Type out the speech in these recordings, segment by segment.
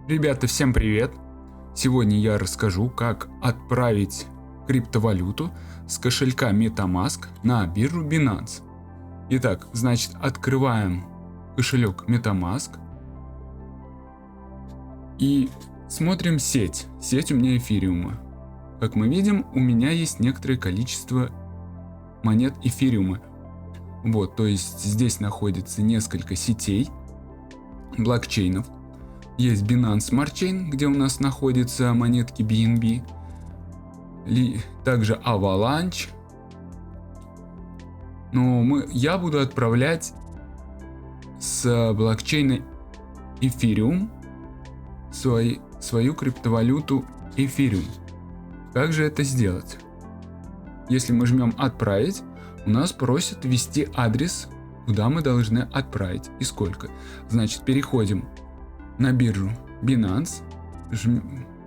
Ребята, всем привет! Сегодня я расскажу, как отправить криптовалюту с кошелька MetaMask на биржу Binance. Итак, значит, открываем кошелек MetaMask и смотрим сеть. Сеть у меня эфириума. Как мы видим, у меня есть некоторое количество монет эфириума. Вот, то есть здесь находится несколько сетей, блокчейнов. Есть Binance Smart Chain, где у нас находятся монетки BNB. Также Avalanche. Но я буду отправлять с блокчейна Ethereum свою криптовалюту Ethereum. Как же это сделать? Если мы жмем «Отправить», у нас просят ввести адрес, куда мы должны отправить и сколько. Значит, переходим на биржу Binance,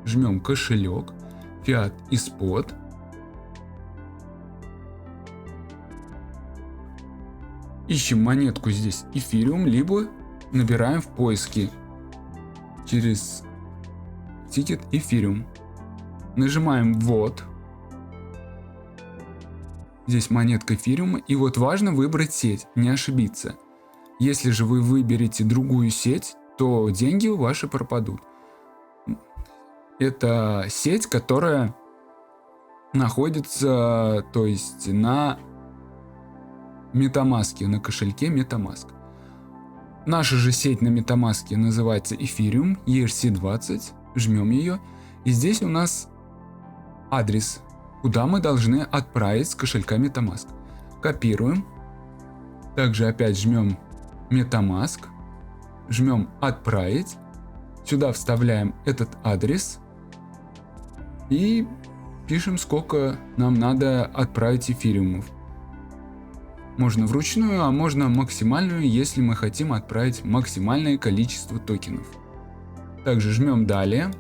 жмем кошелек, Fiat и Spot. Ищем монетку здесь Ethereum, либо набираем в поиске через тикет Ethereum. Нажимаем «Ввод». Здесь монетка Ethereum, и вот важно выбрать сеть, не ошибиться. Если же вы выберете другую сеть, то деньги ваши пропадут. Это сеть, которая находится, то есть, на MetaMask, на кошельке MetaMask. Наша же сеть на MetaMask называется Ethereum ERC20. Жмем ее, и здесь у нас адрес, куда мы должны отправить с кошелька MetaMask. Копируем. Также опять жмем MetaMask. Жмем «Отправить». Сюда вставляем этот адрес. И пишем, сколько нам надо отправить эфириумов. Можно вручную, а можно максимальную, если мы хотим отправить максимальное количество токенов. Также жмем «Далее».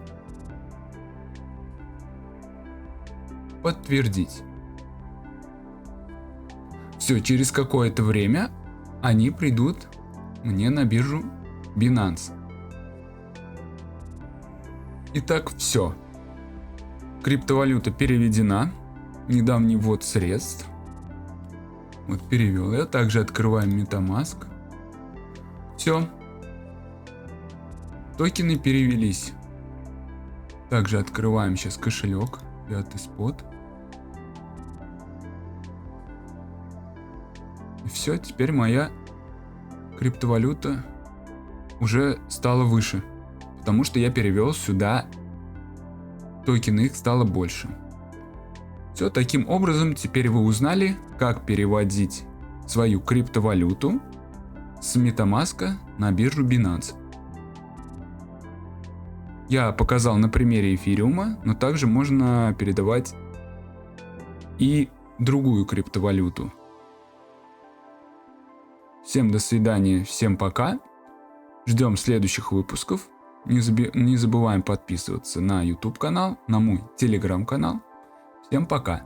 Подтвердить. Все, через какое-то время они придут мне на биржу Binance. Итак, все. Криптовалюта переведена. Недавний ввод средств. Вот перевел я. Также открываем MetaMask. Все. Токены перевелись. Также открываем сейчас кошелек. Fiat и Spot. И все, теперь моя криптовалюта уже стала выше, потому что я перевел сюда токены, их стало больше. Все, таким образом теперь вы узнали, как переводить свою криптовалюту с MetaMask на биржу Binance. Я показал на примере эфириума, но также можно передавать и другую криптовалюту. Всем до свидания, всем пока. Ждем следующих выпусков. Не забываем подписываться на YouTube канал, на мой Telegram канал. Всем пока.